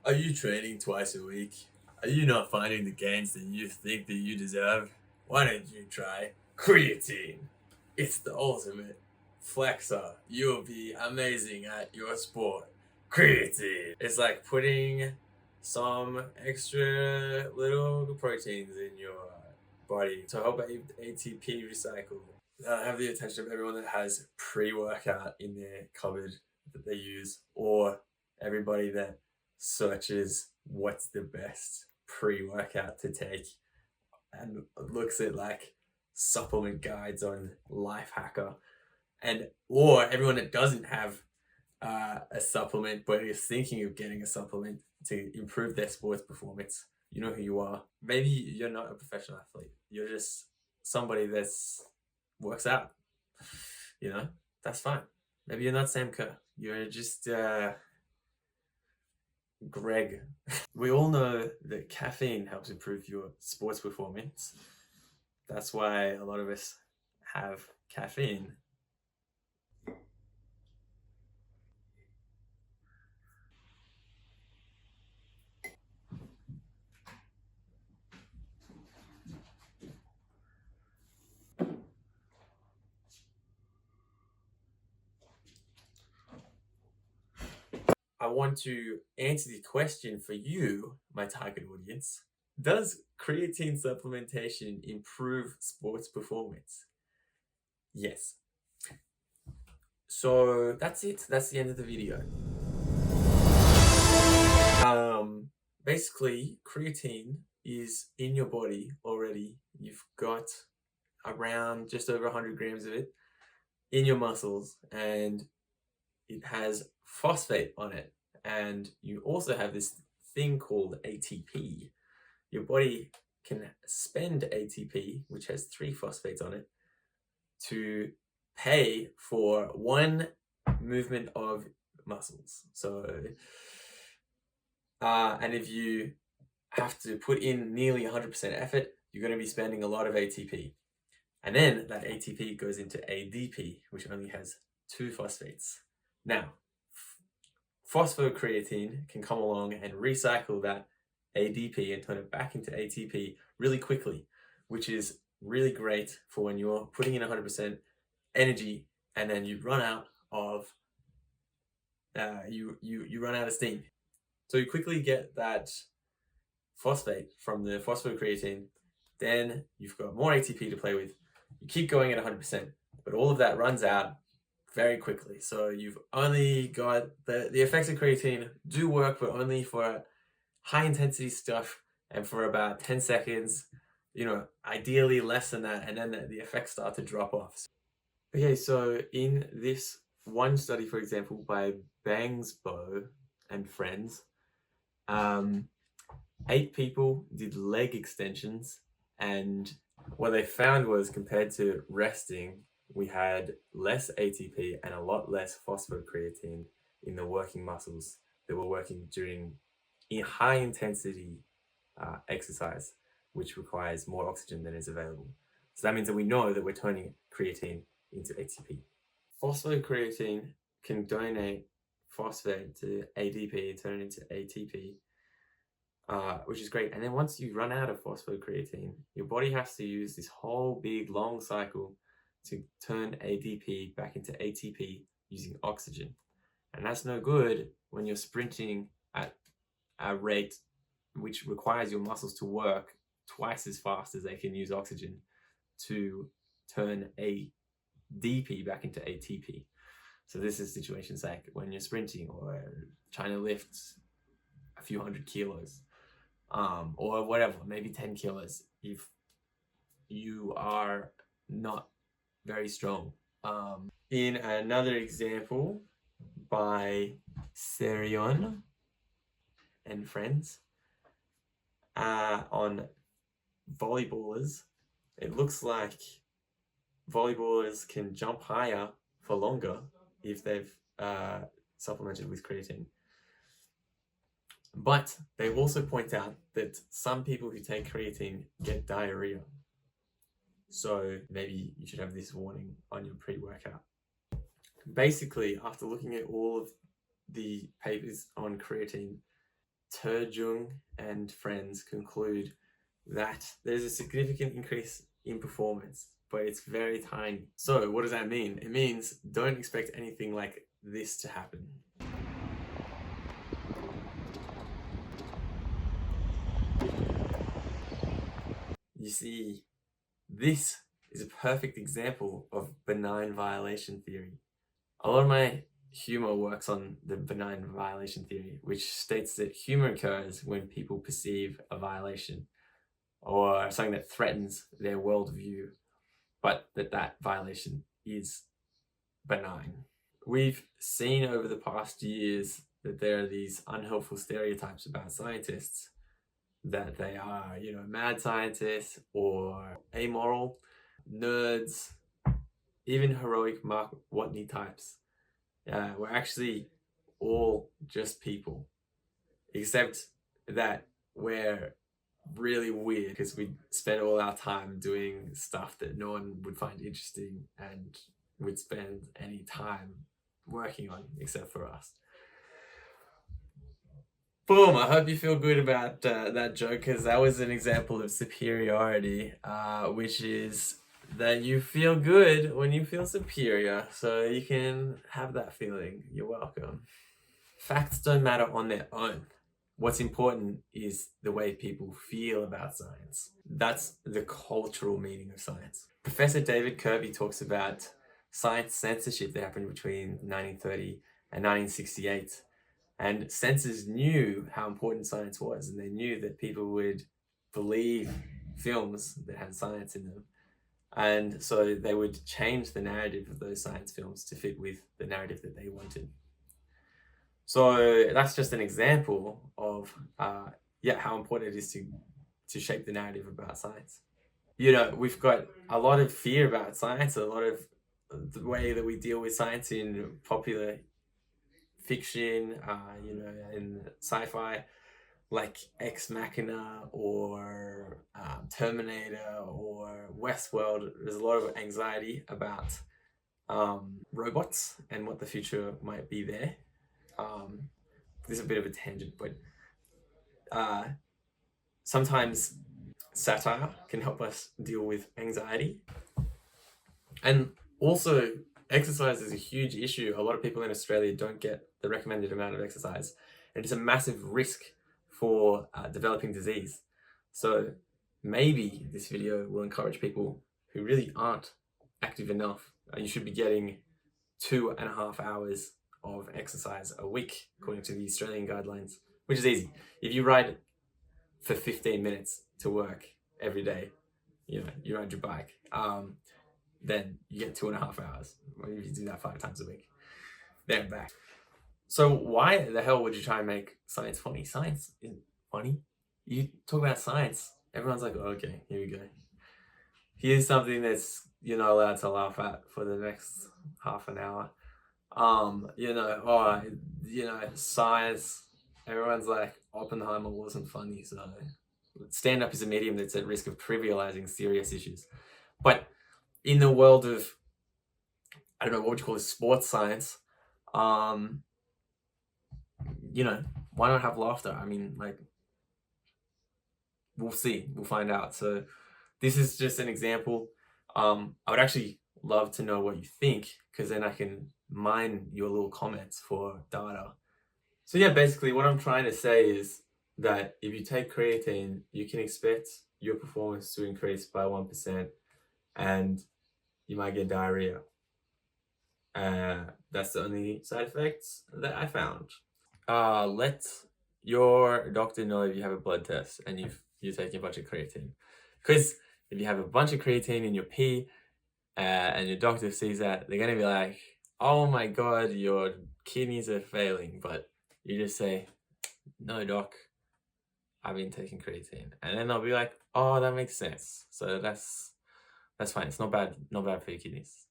Are you training twice a week? Are you not finding the gains that you think that you deserve? Why don't you try creatine? It's the ultimate flexor. You'll be amazing at your sport. Creatine. It's like putting some extra little proteins in your body to help ATP recycle. Have the attention of everyone that has pre-workout in their cupboard that they use, or everybody that searches what's the best pre-workout to take and looks at like supplement guides on Lifehacker, and or everyone that doesn't have a supplement but is thinking of getting a supplement to improve their sports performance. You know who you are. Maybe you're not a professional athlete. You're just somebody that's works out. You know, that's fine. Maybe you're not Sam Kerr. You're just Greg. We all know that caffeine helps improve your sports performance. That's why a lot of us have caffeine. I want to answer the question for you, my target audience. Does creatine supplementation improve sports performance? Yes. So that's it. That's the end of the video. Basically, creatine is in your body already. You've got around just over 100 grams of it in your muscles, and it has phosphate on it. And you also have this thing called ATP. Your body can spend ATP, which has 3 phosphates on it, to pay for one movement of muscles. So, and if you have to put in nearly 100% effort, you're going to be spending a lot of ATP. And then that ATP goes into ADP, which only has 2 phosphates. Now, phosphocreatine can come along and recycle that ADP and turn it back into ATP really quickly, which is really great for when you're putting in 100% energy and then you run out of you run out of steam. So you quickly get that phosphate from the phosphocreatine, then you've got more ATP to play with. You keep going at 100%, but all of that runs out very quickly. So you've only got the effects of creatine do work, but only for high intensity stuff and for about 10 seconds, you know, ideally less than that, and then the effects start to drop off. Okay, so in this one study, for example, by Bangsbo and friends, 8 people did leg extensions, and what they found was, compared to resting, we had less ATP and a lot less phosphocreatine in the working muscles that were working during high intensity exercise, which requires more oxygen than is available. So that means that we know that we're turning creatine into ATP. Phosphocreatine can donate phosphate to ADP and turn it into ATP, which is great. And then once you run out of phosphocreatine, your body has to use this whole big long cycle to turn ADP back into ATP using oxygen. And that's no good when you're sprinting at a rate which requires your muscles to work twice as fast as they can use oxygen to turn ADP back into ATP. So this is situations like when you're sprinting or trying to lift a few hundred kilos, or whatever, maybe 10 kilos, if you are not very strong. In another example by Serion and friends, on volleyballers, it looks like volleyballers can jump higher for longer if they've supplemented with creatine. But they also point out that some people who take creatine get diarrhea. So maybe you should have this warning on your pre-workout. Basically, after looking at all of the papers on creatine, Terjung and friends conclude that there's a significant increase in performance, but it's very tiny. So what does that mean? It means don't expect anything like this to happen. You see, this is a perfect example of benign violation theory. A lot of my humor works on the benign violation theory, which states that humor occurs when people perceive a violation or something that threatens their worldview, but that violation is benign. We've seen over the past years that there are these unhelpful stereotypes about scientists, that they are, mad scientists or amoral, nerds, even heroic Mark Watney types. We're actually all just people, except that we're really weird because we spend all our time doing stuff that no one would find interesting and would spend any time working on except for us. Boom, I hope you feel good about that joke, because that was an example of superiority, which is that you feel good when you feel superior, so you can have that feeling. You're welcome. Facts don't matter on their own. What's important is the way people feel about science. That's the cultural meaning of science. Professor David Kirby talks about science censorship that happened between 1930 and 1968. And censors knew how important science was, and they knew that people would believe films that had science in them. And so they would change the narrative of those science films to fit with the narrative that they wanted. So that's just an example of how important it is to shape the narrative about science. We've got a lot of fear about science, a lot of the way that we deal with science in popular fiction, in sci-fi, like Ex Machina or Terminator or Westworld. There's a lot of anxiety about robots and what the future might be there. This is a bit of a tangent, but sometimes satire can help us deal with anxiety. And also, exercise is a huge issue. A lot of people in Australia don't get the recommended amount of exercise, and it's a massive risk for developing disease. So maybe this video will encourage people who really aren't active enough. You should be getting 2.5 hours of exercise a week, according to the Australian guidelines, which is easy. If you ride for 15 minutes to work every day, you ride your bike, then you get 2.5 hours. If you do that 5 times a week, there and back. So why the hell would you try and make science funny? Science isn't funny. You talk about science, everyone's like, oh, okay, here we go. Here's something that's you're not allowed to laugh at for the next half an hour. Science. Everyone's like, Oppenheimer wasn't funny, so stand-up is a medium that's at risk of trivializing serious issues. But in the world of, I don't know, what would you call it, sports science, why not have laughter? I mean, like, we'll see. We'll find out. So this is just an example. I would actually love to know what you think, because then I can mine your little comments for data. So yeah, basically what I'm trying to say is that if you take creatine, you can expect your performance to increase by 1%, and you might get diarrhea. That's the only side effects that I found. Let your doctor know if you have a blood test and you're taking a bunch of creatine. Because if you have a bunch of creatine in your pee and your doctor sees that, they're going to be like, oh my God, your kidneys are failing. But you just say, no, doc, I've been taking creatine. And then they'll be like, oh, that makes sense. So that's fine. It's not bad for your kidneys.